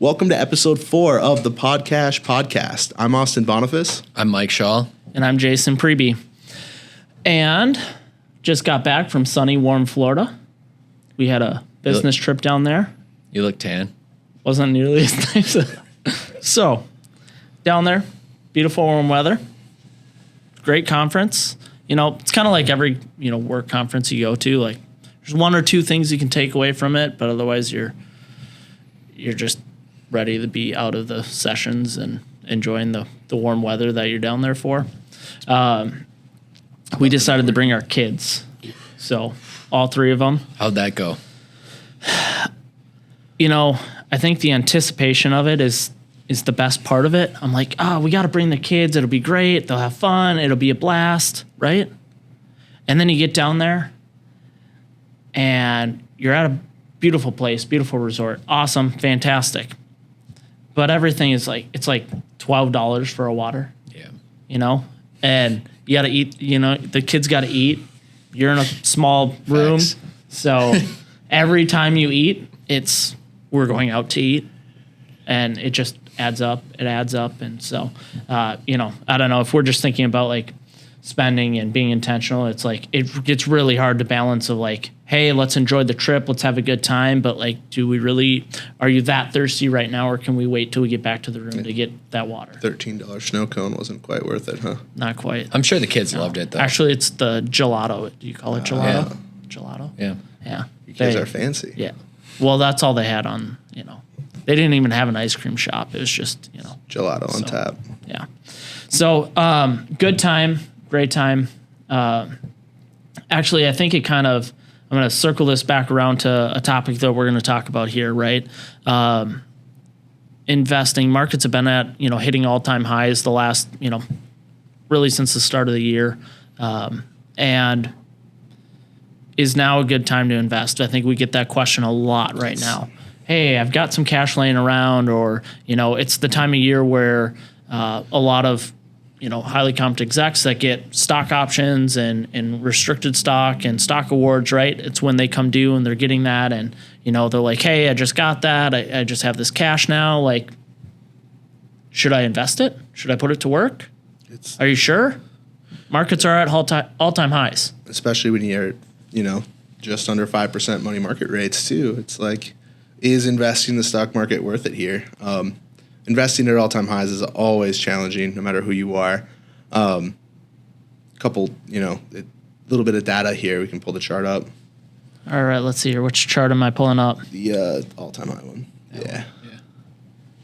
Welcome to episode 4 of the Podcash podcast. I'm Austin Boniface. I'm Mike Shaw. And I'm Jason Preby. And just got back from sunny, warm Florida. We had a business trip down there. You look tan. Wasn't nearly as nice. So, down there, beautiful warm weather. Great conference. You know, it's kind of like every, work conference you go to. Like, there's one or two things you can take away from it, but otherwise you're just ready to be out of the sessions and enjoying the warm weather that you're down there for. We decided to bring our kids. So all three of them. How'd that go? I think the anticipation of it is the best part of it. I'm like, we got to bring the kids. It'll be great. They'll have fun. It'll be a blast, right? And then you get down there and you're at a beautiful place, beautiful resort. Awesome, fantastic. But everything is it's like $12 for a water. Yeah. And you got to eat, the kids got to eat. You're in a small room. Facts. So every time you eat, we're going out to eat. And it just adds up. It adds up. And so, I don't know if we're just thinking about spending and being intentional. It's it gets really hard to balance of hey, let's enjoy the trip. Let's have a good time. But are you that thirsty right now? Or can we wait till we get back to the room to get that water? $13 snow cone wasn't quite worth it, huh? Not quite. I'm sure the kids loved it, though. Actually, it's the gelato. Do you call it gelato? Yeah. Gelato? Yeah. Yeah. You guys are fancy. Yeah. Well, that's all they had on, They didn't even have an ice cream shop. It was just, Gelato on tap. Yeah. So, good time. Great time. Actually, I think I'm going to circle this back around to a topic that we're going to talk about here, right? Investing. Markets have been at, hitting all-time highs the last, really since the start of the year. And is now a good time to invest? I think we get that question a lot right now. Hey, I've got some cash laying around, or, it's the time of year where a lot of, highly comped execs that get stock options and restricted stock and stock awards, right? It's when they come due and they're getting that, and, they're like, hey, I just got that. I just have this cash now. Should I invest it? Should I put it to work? Are you sure? Markets are at all-time highs. Especially when you're, just under 5% money market rates, too. It's is investing in the stock market worth it here? Investing at all-time highs is always challenging, no matter who you are. A little bit of data here. We can pull the chart up. All right, let's see here. Which chart am I pulling up? The all-time high one. Yeah.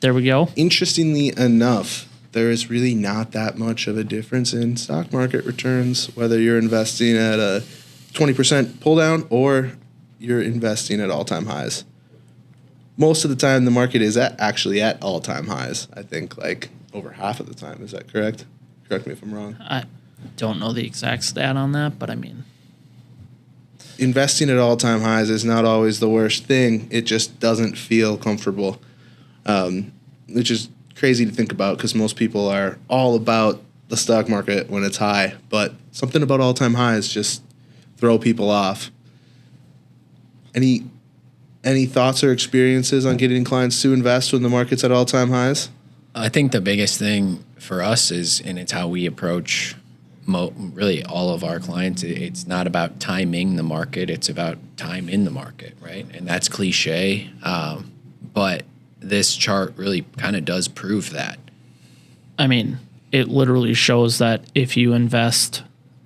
There we go. Interestingly enough, there is really not that much of a difference in stock market returns, whether you're investing at a 20% pull down or you're investing at all-time highs. Most of the time, the market is actually at all-time highs. I think over half of the time. Is that correct? Correct me if I'm wrong. I don't know the exact stat on that, but I mean, investing at all-time highs is not always the worst thing. It just doesn't feel comfortable, which is crazy to think about because most people are all about the stock market when it's high, but something about all-time highs just throw people off. Any thoughts or experiences on getting clients to invest when the market's at all-time highs? I think the biggest thing for us it's how we approach really all of our clients. It's not about timing the market. It's about time in the market, right? And that's cliche, but this chart really kind of does prove that. I mean, it literally shows that if you invest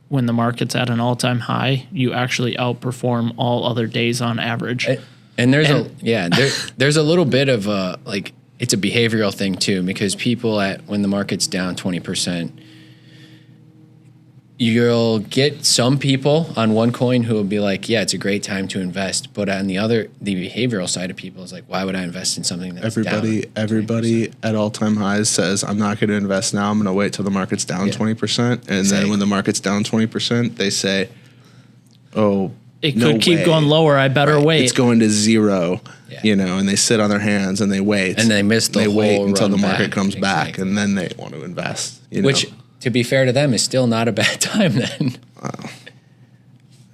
when the market's at an all-time high, you actually outperform all other days on average. And there's a little bit of it's a behavioral thing too, because people when the market's down 20%, you'll get some people on one coin who will be like, yeah, it's a great time to invest. But on the behavioral side of people is why would I invest in something that's down? Everybody at all-time highs says, I'm not going to invest now. I'm going to wait till the market's down 20%. And then when the market's down 20%, they say, oh, it could keep going lower. I better wait. It's going to zero, and they sit on their hands and they wait. And they miss the whole wait until the run market back. Comes back, and then they want to invest. Which, to be fair to them, is still not a bad time then.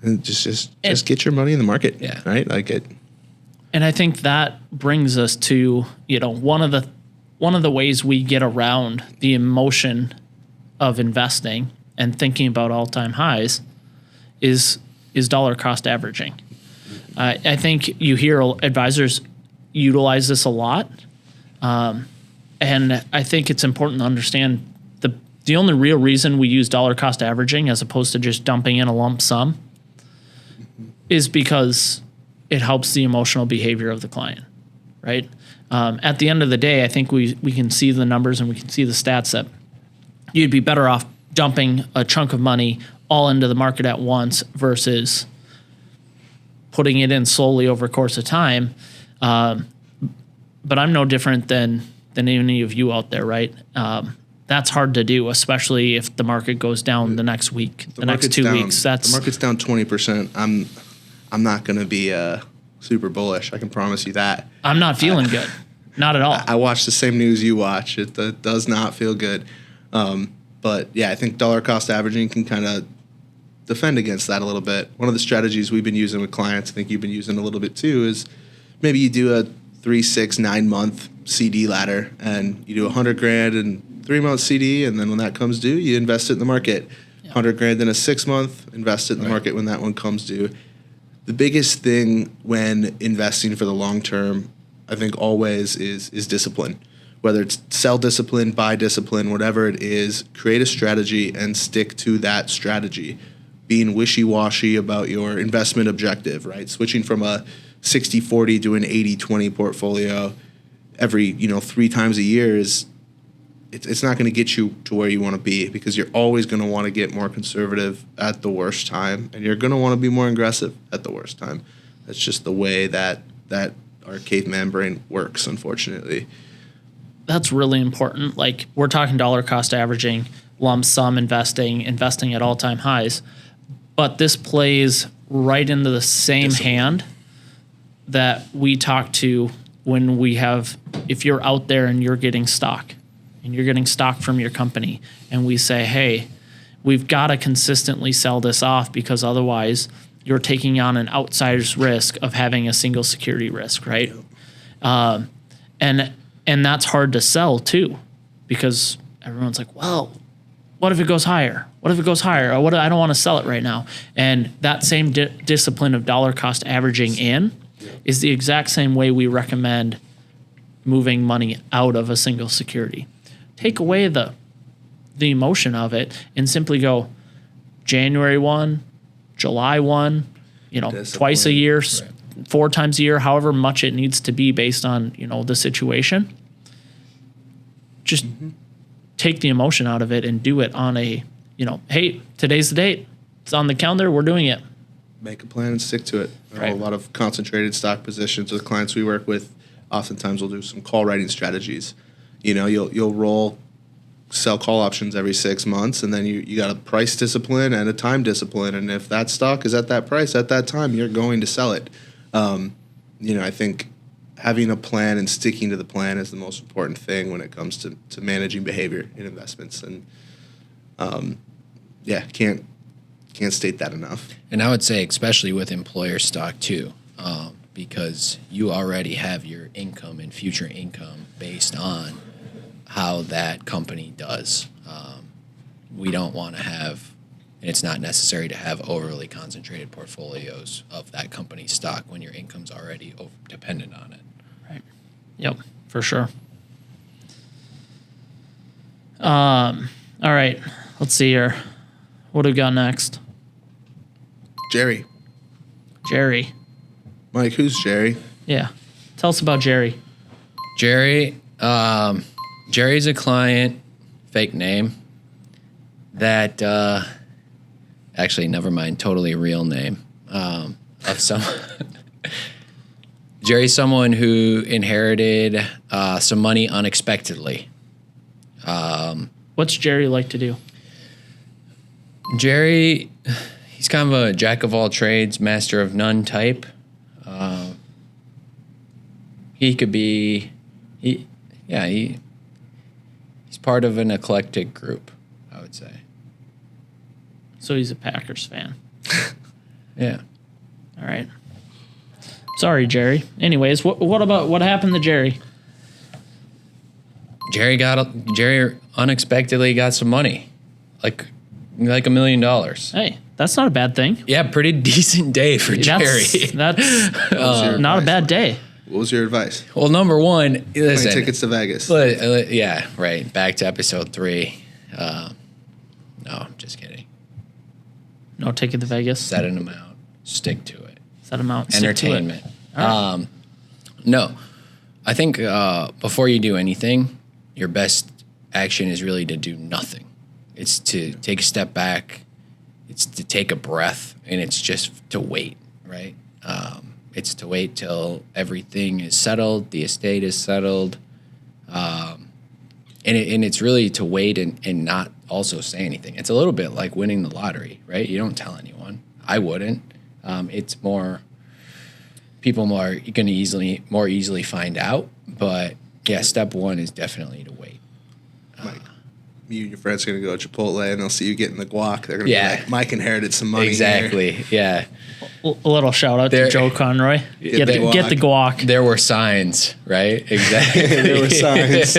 And just get your money in the market, right? And I think that brings us to, one of the ways we get around the emotion of investing and thinking about all-time highs is dollar cost averaging. I think you hear advisors utilize this a lot. And I think it's important to understand the only real reason we use dollar cost averaging as opposed to just dumping in a lump sum is because it helps the emotional behavior of the client, right? At the end of the day, I think we can see the numbers and we can see the stats that you'd be better off dumping a chunk of money all into the market at once versus putting it in slowly over a course of time. But I'm no different than any of you out there, right? That's hard to do, especially if the market goes down the next week, the next 2 weeks. The market's down 20%. I'm not going to be super bullish. I can promise you that. I'm not feeling good. Not at all. I watch the same news you watch. It does not feel good. But yeah, I think dollar cost averaging can kind of defend against that a little bit. One of the strategies we've been using with clients, I think you've been using a little bit too, is maybe you do a 3, 6, 9 month CD ladder and you do $100,000 in 3 month CD, and then when that comes due, you invest it in the market. Yep. $100,000 in a 6 month, invest it in the market when that one comes due. The biggest thing when investing for the long term, I think always is discipline. Whether it's sell discipline, buy discipline, whatever it is, create a strategy and stick to that strategy. Being wishy-washy about your investment objective, right? Switching from a 60-40 to an 80-20 portfolio every 3 times a year it's not going to get you to where you want to be, because you're always going to want to get more conservative at the worst time, and you're going to want to be more aggressive at the worst time. That's just the way that our caveman brain works, unfortunately. That's really important. Like, we're talking dollar cost averaging, lump sum investing at all-time highs, but this plays right into the same hand that we talk to when we have, if you're out there and you're getting stock from your company, and we say, hey, we've got to consistently sell this off because otherwise you're taking on an outsider's risk of having a single security risk, right? And that's hard to sell too, because everyone's like, well, what if it goes higher? What if it goes higher? Or I don't want to sell it right now. And that same discipline of dollar cost averaging in is the exact same way we recommend moving money out of a single security. Take away the emotion of it and simply go January 1, July 1, twice a year, 4 times a year, however much it needs to be based on, the situation. Just take the emotion out of it and do it on a, hey, today's the date. It's on the calendar. We're doing it. Make a plan and stick to it. Right. A lot of concentrated stock positions with clients we work with. Oftentimes we'll do some call writing strategies. You'll sell call options every 6 months, and then you got a price discipline and a time discipline. And if that stock is at that price at that time, you're going to sell it. I think having a plan and sticking to the plan is the most important thing when it comes to managing behavior in investments. And can't state that enough. And I would say, especially with employer stock too, because you already have your income and future income based on how that company does. We don't want to have, and it's not necessary to have overly concentrated portfolios of that company's stock when your income's already dependent on it. Right. Yep, for sure. All right, let's see here. What do we got next? Jerry. Mike, who's Jerry? Yeah. Tell us about Jerry. Jerry's a client, fake name, that actually, never mind, totally real name of some. Jerry's someone who inherited some money unexpectedly. What's Jerry like to do? Jerry, he's kind of a jack of all trades, master of none type. He could be, he's part of an eclectic group, I would say. So he's a Packers fan. Yeah. All right. Sorry, Jerry. Anyways, what happened to Jerry? Jerry unexpectedly got some money, like $1 million. Hey, that's not a bad thing. Yeah, pretty decent day for Jerry. That's not a bad day. What was your advice? Well, number one, listen. Plane tickets to Vegas. Yeah, right. Back to episode 3. No, I'm just kidding. No ticket to Vegas. Set an amount. Stick to it. Set amount. Entertainment. Right. No, I think before you do anything, your best action is really to do nothing. It's to take a step back. It's to take a breath, and it's just to wait, right? It's to wait till everything is settled, the estate is settled, and it's really to wait and not also say anything. It's a little bit like winning the lottery, right? You don't tell anyone. I wouldn't. It's more people are going to more easily find out. But yeah, step one is definitely to wait. Mike, you and your friends are going to go to Chipotle and they'll see you getting the guac. They're going to be like, Mike inherited some money. Exactly. Here. Yeah. A little shout out to Joe Conroy. Get the guac. There were signs, right? Exactly. There were signs.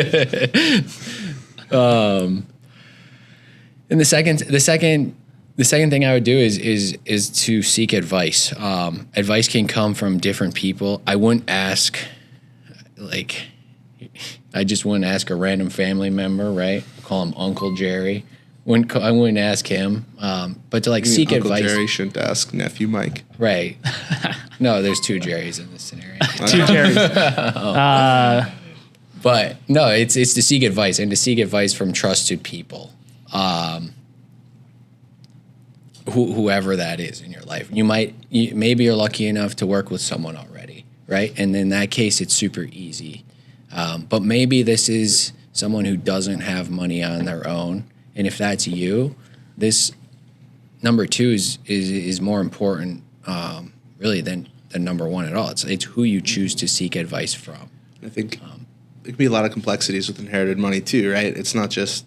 And the second thing I would do is to seek advice. Advice can come from different people. I wouldn't ask, I just wouldn't ask a random family member, right? Call him Uncle Jerry. I wouldn't ask him. But to seek Uncle advice. Jerry shouldn't ask nephew Mike. Right. No, there's 2 Jerrys in this scenario. 2 Jerrys. But no, it's to seek advice and to seek advice from trusted people. Whoever that is in your life. Maybe you're lucky enough to work with someone already, right? And in that case, it's super easy. But maybe this is someone who doesn't have money on their own. And if that's you, this number 2 is more important, really than number 1 at all. It's who you choose to seek advice from. I think there could be a lot of complexities with inherited money too, right? It's not just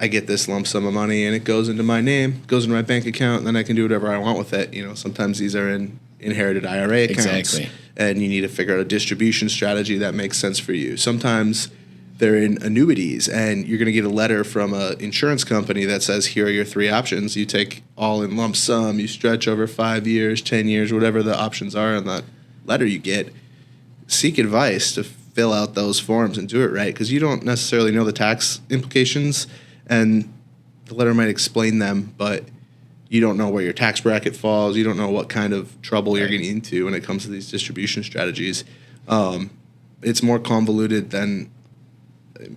I get this lump sum of money and it goes into my name, goes into my bank account, and then I can do whatever I want with it. Sometimes these are in inherited IRA accounts. Exactly. And you need to figure out a distribution strategy that makes sense for you. Sometimes they're in annuities, and you're going to get a letter from an insurance company that says, here are your 3 options. You take all in lump sum, you stretch over 5 years, 10 years, whatever the options are on that letter you get. Seek advice to fill out those forms and do it right, because you don't necessarily know the tax implications, and the letter might explain them, but you don't know where your tax bracket falls. You don't know what kind of trouble you're getting into when it comes to these distribution strategies. It's more convoluted than,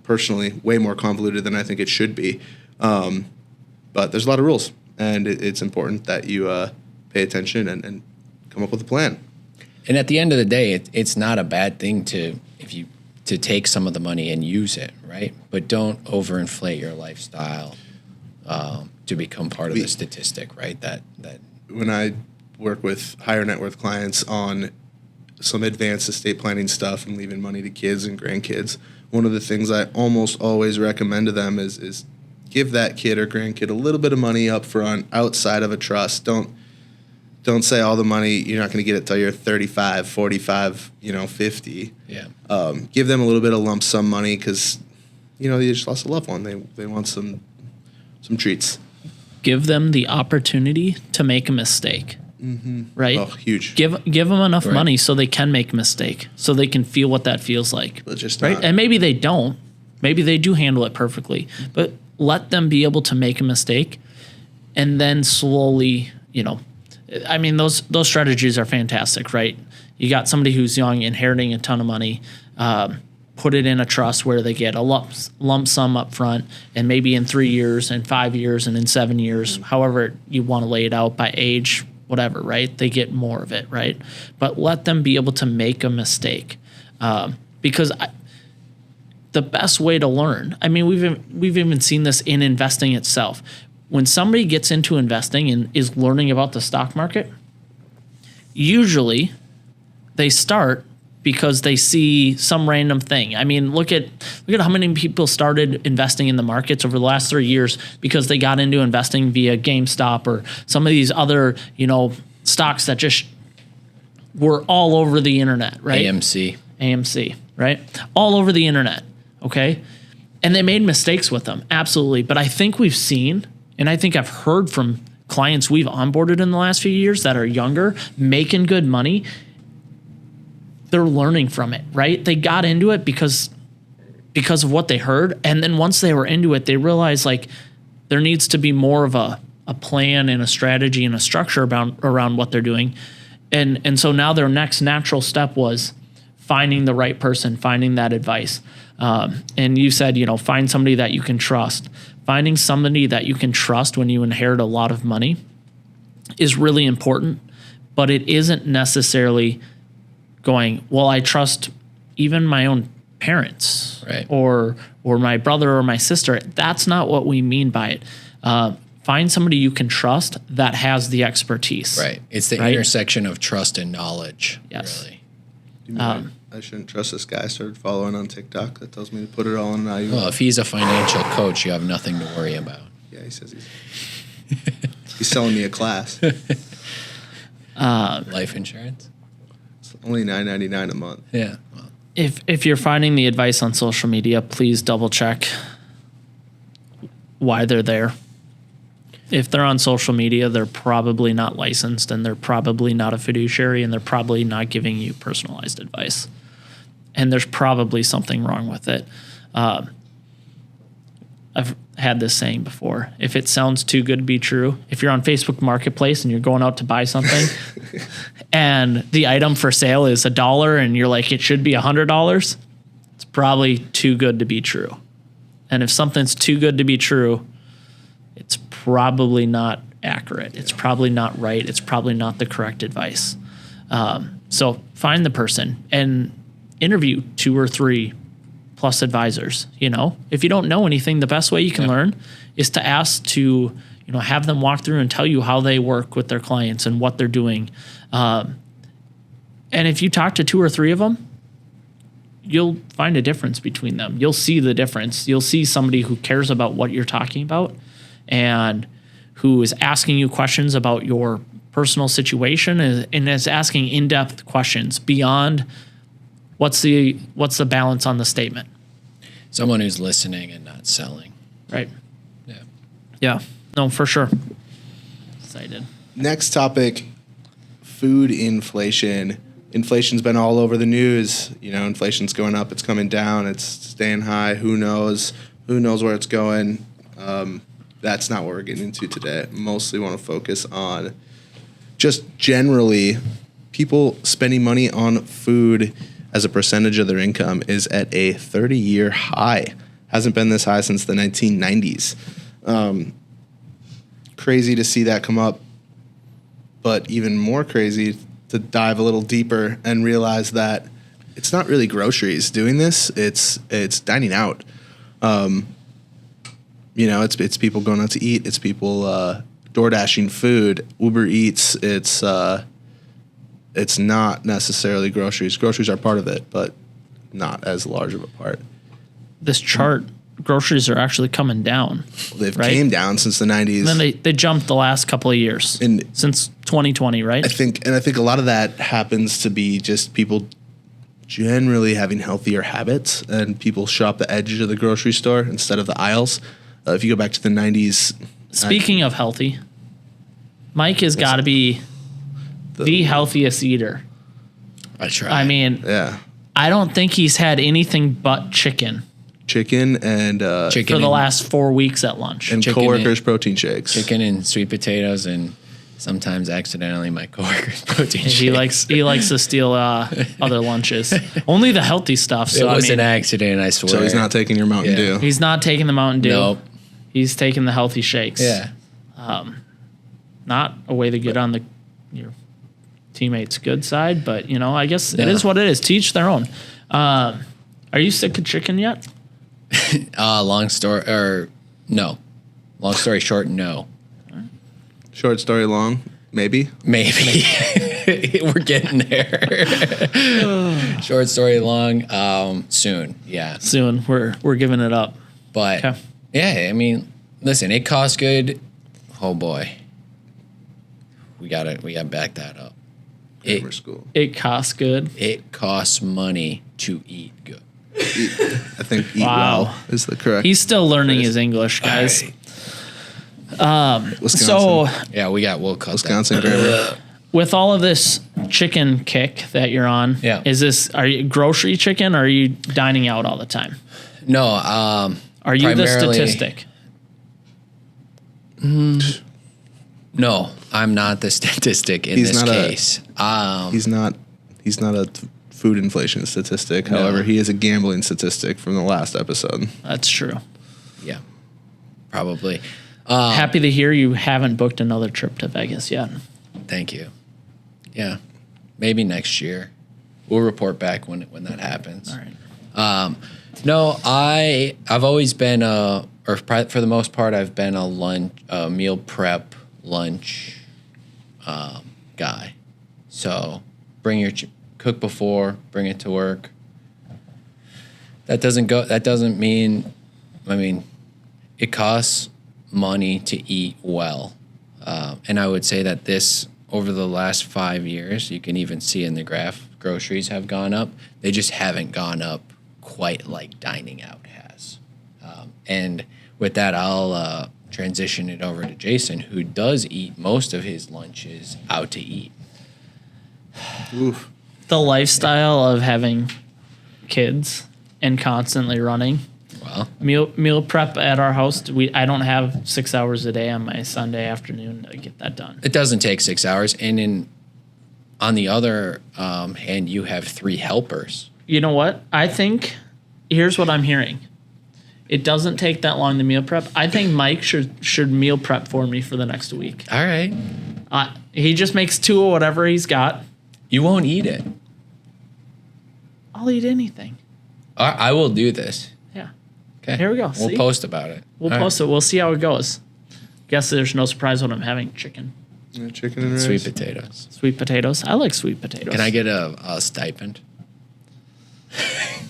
personally, way more convoluted than I think it should be. But there's a lot of rules, and it's important that you pay attention and come up with a plan. And at the end of the day, it's not a bad thing to take some of the money and use it, right? But don't overinflate your lifestyle to become part of the statistic, right? That when I work with higher net worth clients on some advanced estate planning stuff and leaving money to kids and grandkids, one of the things I almost always recommend to them is give that kid or grandkid a little bit of money up front outside of a trust. Don't say all the money, you're not going to get it till you're 35, 45, 50. Yeah. Give them a little bit of lump sum money because, they just lost a loved one. They want some treats. Give them the opportunity to make a mistake. Mm-hmm. Right? Oh, huge. Give them enough money so they can make a mistake, so they can feel what that feels like. But just right? not. And maybe they don't. Maybe they do handle it perfectly. But let them be able to make a mistake, and then slowly, those strategies are fantastic, right? You got somebody who's young, inheriting a ton of money, put it in a trust where they get a lump sum up front, and maybe in 3 years and 5 years and in 7 years, however you want to lay it out by age, whatever, right? They get more of it, right? But let them be able to make a mistake, because the best way to learn, we've even seen this in investing itself. When somebody gets into investing and is learning about the stock market, usually they start because they see some random thing. Look at how many people started investing in the markets over the last 3 years because they got into investing via GameStop or some of these other, stocks that just were all over the internet, right? AMC, right? All over the internet, okay? And they made mistakes with them, absolutely. But I think we've seen, and I think I've heard from clients we've onboarded in the last few years that are younger, making good money, they're learning from it, right? They got into it because of what they heard. And then once they were into it, they realized like there needs to be more of a plan and a strategy and a structure around what they're doing. And so now their next natural step was finding the right person, finding that advice. And you said, find somebody that you can trust. Finding somebody that you can trust when you inherit a lot of money is really important, but it isn't necessarily going, well, I trust even my own parents, right, or my brother or my sister. That's not what we mean by it. Find somebody you can trust that has the expertise. Right. It's the intersection of trust and knowledge. Yes. Really. You know, I shouldn't trust this guy. I started following on TikTok that tells me to put it all in value. Well, if he's a financial coach, you have nothing to worry about. Yeah, he says he's selling me a class. Life insurance? It's only $9.99 a month. Yeah. Well, if you're finding the advice on social media, please double check why they're there. If they're on social media, they're probably not licensed, and they're probably not a fiduciary, and they're probably not giving you personalized advice. And there's probably something wrong with it. I've had this saying before. If it sounds too good to be true, if you're on Facebook Marketplace and you're going out to buy something and the item for sale is $1 and you're like, it should be $100, it's probably too good to be true. And if something's too good to be true, it's probably not accurate. It's probably not right. It's probably not the correct advice. So find the person and interview 2 or 3 plus advisors. If you don't know anything, the best way you can learn is to ask to, have them walk through and tell you how they work with their clients and what they're doing. And if you talk to 2 or 3 of them, you'll find a difference between them. You'll see the difference. You'll see somebody who cares about what you're talking about and who is asking you questions about your personal situation and is asking in-depth questions beyond what's the balance on the statement. someone who's listening and not selling. Right. Yeah. Yeah. No, for sure. Excited. Next topic, food inflation. Inflation's been all over the news. Inflation's going up, it's coming down, it's staying high. Who knows? Who knows where it's going? That's not what we're getting into today. Mostly want to focus on just generally people spending money on food as a percentage of their income is at a 30-year high. Hasn't been this high since the 1990s. Crazy to see that come up, but even more crazy to dive a little deeper and realize that it's not really groceries doing this. It's dining out. It's people going out to eat. It's people DoorDashing food, Uber Eats. It's not necessarily groceries. Groceries are part of it, but not as large of a part. This chart, groceries are actually coming down. They've right? came down since the 90s. And then they jumped the last couple of years, since 2020, right? I think a lot of that happens to be just people generally having healthier habits, and people shop the edges of the grocery store instead of the aisles. If you go back to the 90s. Speaking of healthy, Mike has got to be the healthiest eater. I try. I mean, yeah, I don't think he's had anything but chicken and for the last 4 weeks at lunch. And coworkers' protein shakes. Chicken and sweet potatoes, and sometimes accidentally my coworkers' protein shakes. He likes to steal other lunches. Only the healthy stuff. So it was an accident, I swear. So he's not taking your Mountain Dew. He's not taking the Mountain Dew. Nope. He's taking the healthy shakes. Yeah. Not a way to get on your teammates' good side, but I guess it is what it is. Teach their own. Are you sick of chicken yet? Long story short, no. Short story long, maybe. Maybe. We're getting there. Short story long, soon. Yeah. Soon. We're giving it up. But okay. Yeah, I mean, listen, it costs good. Oh boy. We gotta back that up. grammar school. It costs good. It costs money to eat good. I think eat Wow. well is the correct. He's still learning his English, guys. Wisconsin. So Yeah, we'll cut Wisconsin grammar. with all of this chicken kick that you're on, Yeah. are you grocery chicken or are you dining out all the time? that. No, Are you the primarily- statistic? No, I'm not the statistic in He's this not a- case. He's not a food inflation statistic. However, he is a gambling statistic from the last episode. That's true. Yeah, probably. Happy to hear you haven't booked another trip to Vegas yet. Thank you. Yeah, maybe next year. We'll report back when that happens. All right. No, I've always been for the most part, I've been a meal prep lunch guy. So cook before, bring it to work. That doesn't mean, it costs money to eat well. And I would say that over the last 5 years, you can even see in the graph, groceries have gone up. They just haven't gone up quite like dining out has. And with that, I'll transition it over to Jason, who does eat most of his lunches out to eat. Oof. The lifestyle of having kids and constantly running. Well, Meal prep at our house. I don't have 6 hours a day on my Sunday afternoon to get that done. it doesn't take 6 hours. And on the other hand, you have 3 helpers. You know what? I think here's what I'm hearing. It doesn't take that long to meal prep. I think Mike should meal prep for me for the next week. All right. He just makes 2 of whatever he's got. You won't eat it. I'll eat anything. I will do this. Yeah. Okay. Here we go. We'll See? post about it. We'll All post it. We'll see how it goes. Guess there's no surprise when I'm having chicken. Yeah, chicken and right. rice. Sweet potatoes. Sweet potatoes. I like sweet potatoes. Can I get a stipend?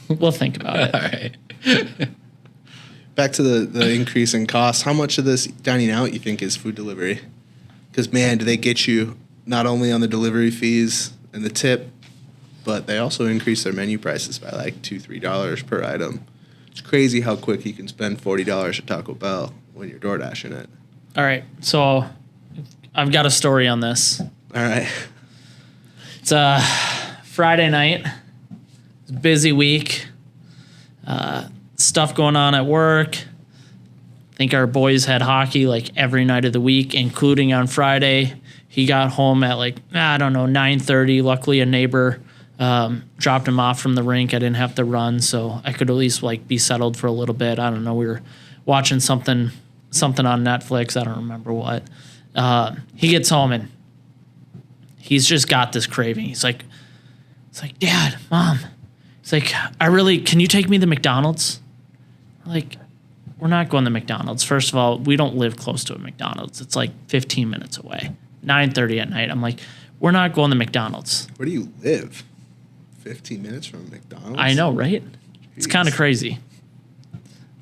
We'll think about it. All right. Back to the increase in costs. How much of this dining out you think is food delivery? Because man, do they get you not only on the delivery fees and the tip, but they also increase their menu prices by like $2-3 per item. It's crazy how quick you can spend $40 at Taco Bell when you're door dashing it. All right. So I've got a story on this. All right. It's a Friday night. It's a busy week. Stuff going on at work. I think our boys had hockey like every night of the week, including on Friday. He got home at 9:30. Luckily, a neighbor dropped him off from the rink. I didn't have to run, so I could at least be settled for a little bit. I don't know. We were watching something on Netflix. I don't remember what. He gets home and he's just got this craving. It's like, Dad, Mom. It's like, can you take me to McDonald's? We're not going to McDonald's. First of all, we don't live close to a McDonald's. It's 15 minutes away. 9:30 at night. I'm like, we're not going to McDonald's. Where do you live? 15 minutes from McDonald's? I know, right? It's kind of crazy.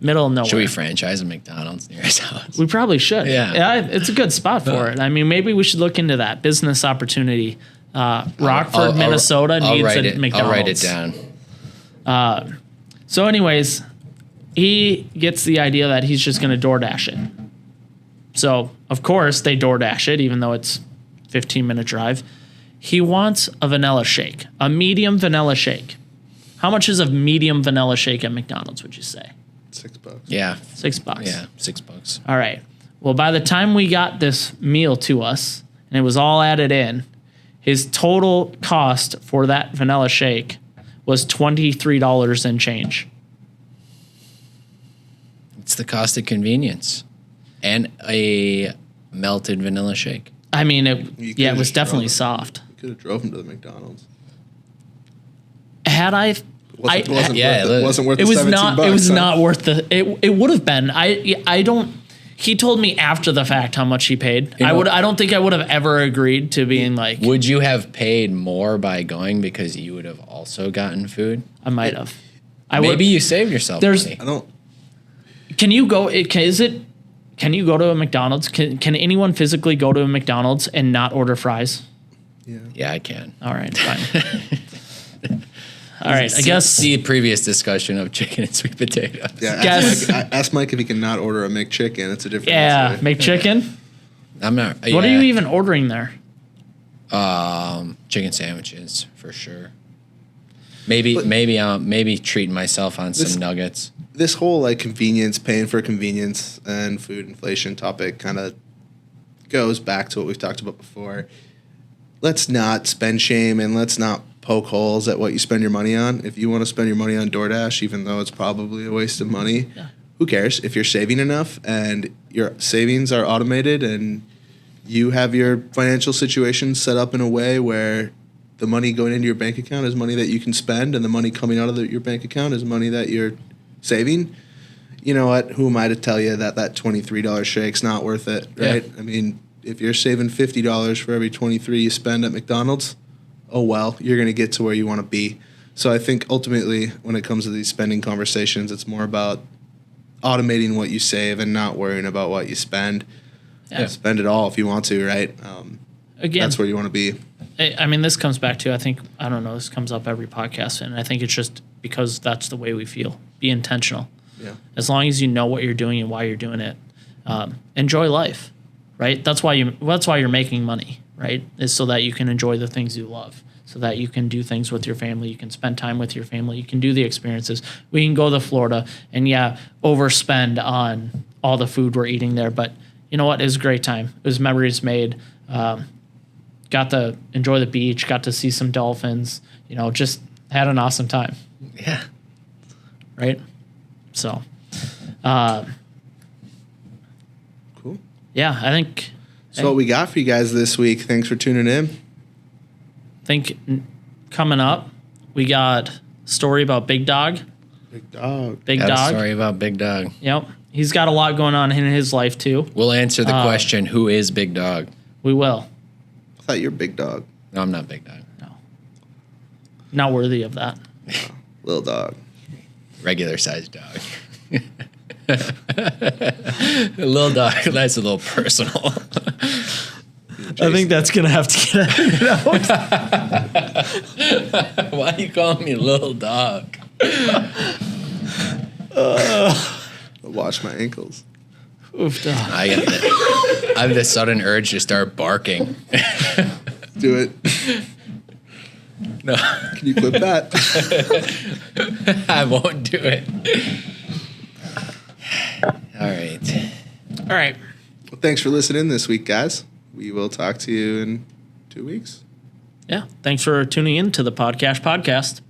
Middle of nowhere. Should we franchise a McDonald's near his house? We probably should. Yeah. It's a good spot for it. I mean, maybe we should look into that business opportunity. Rockford, Minnesota needs a McDonald's. I'll write it down. So anyways, he gets the idea that he's just going to DoorDash it. So, of course, they DoorDash it, even though it's 15-minute drive. He wants a vanilla shake, a medium vanilla shake. How much is a medium vanilla shake at McDonald's, would you say? $6. Yeah. $6. Yeah, $6. All right. Well, by the time we got this meal to us, and it was all added in, his total cost for that vanilla shake was $23 and change. It's the cost of convenience and a melted vanilla shake. I mean, it could've was just definitely drove him. soft. You could have drove him to the McDonald's. Had I, It wasn't worth it the was 17 not. bucks. It was huh? not worth the. It would have been. I don't. He told me after the fact how much he paid. You know- I don't think I would have ever agreed to being like. Would you have paid more by going because you would have also gotten food? I might have. Maybe you saved yourself There's- money. I don't. Can you go? Can you go to a McDonald's? Can anyone physically go to a McDonald's and not order fries? Yeah, I can. All right, fine. All right, I guess. See previous discussion of chicken and sweet potato. Yeah, Guess- ask Mike if he can not order a McChicken. It's a different Yeah, answer. make chicken. I'm not. What are you even ordering there? Chicken sandwiches for sure. Maybe treating myself on some nuggets. This whole like convenience, paying for convenience, and food inflation topic kind of goes back to what we've talked about before. Let's not spend shame and let's not poke holes at what you spend your money on. If you want to spend your money on DoorDash, even though it's probably a waste of money, who cares? If you're saving enough and your savings are automated and you have your financial situation set up in a way where the money going into your bank account is money that you can spend and the money coming out of your bank account is money that you're saving, you know what? Who am I to tell you that $23 shake's not worth it, right? Yeah. I mean, if you're saving $50 for every 23 you spend at McDonald's, oh well, you're going to get to where you want to be. So I think ultimately when it comes to these spending conversations, it's more about automating what you save and not worrying about what you spend. Yeah. Spend it all if you want to, right? Again, that's where you want to be. I mean, this comes back to, I don't know, this comes up every podcast, and I think it's just because that's the way we feel. Be intentional. Yeah. As long as you know what you're doing and why you're doing it, enjoy life, right? That's why you're making money, right? Is so that you can enjoy the things you love, so that you can do things with your family, you can spend time with your family, you can do the experiences. We can go to Florida and overspend on all the food we're eating there, but you know what? It was a great time. It was memories made. Got to enjoy the beach, got to see some dolphins, just had an awesome time. Yeah. Right? So, Cool. Yeah, I think. So what we got for you guys this week. Thanks for tuning in. Coming up, we got a story about Big Dog. Big Dog. Big Got Dog. a story about Big Dog. Yep. He's got a lot going on in his life, too. We'll answer the question, who is Big Dog? We will. I thought you were Big Dog. No, I'm not Big Dog. No. Not worthy of that. Little dog. Regular sized dog. Little dog, that's a little personal. I think that's going to have to get out. Why are you calling me little dog? Wash my ankles. Oof, dog. I have this sudden urge to start barking. Do it. No. Can you clip that? I won't do it. All right. All right. Well, thanks for listening this week, guys. We will talk to you in 2 weeks. Yeah. Thanks for tuning in to the Podcast.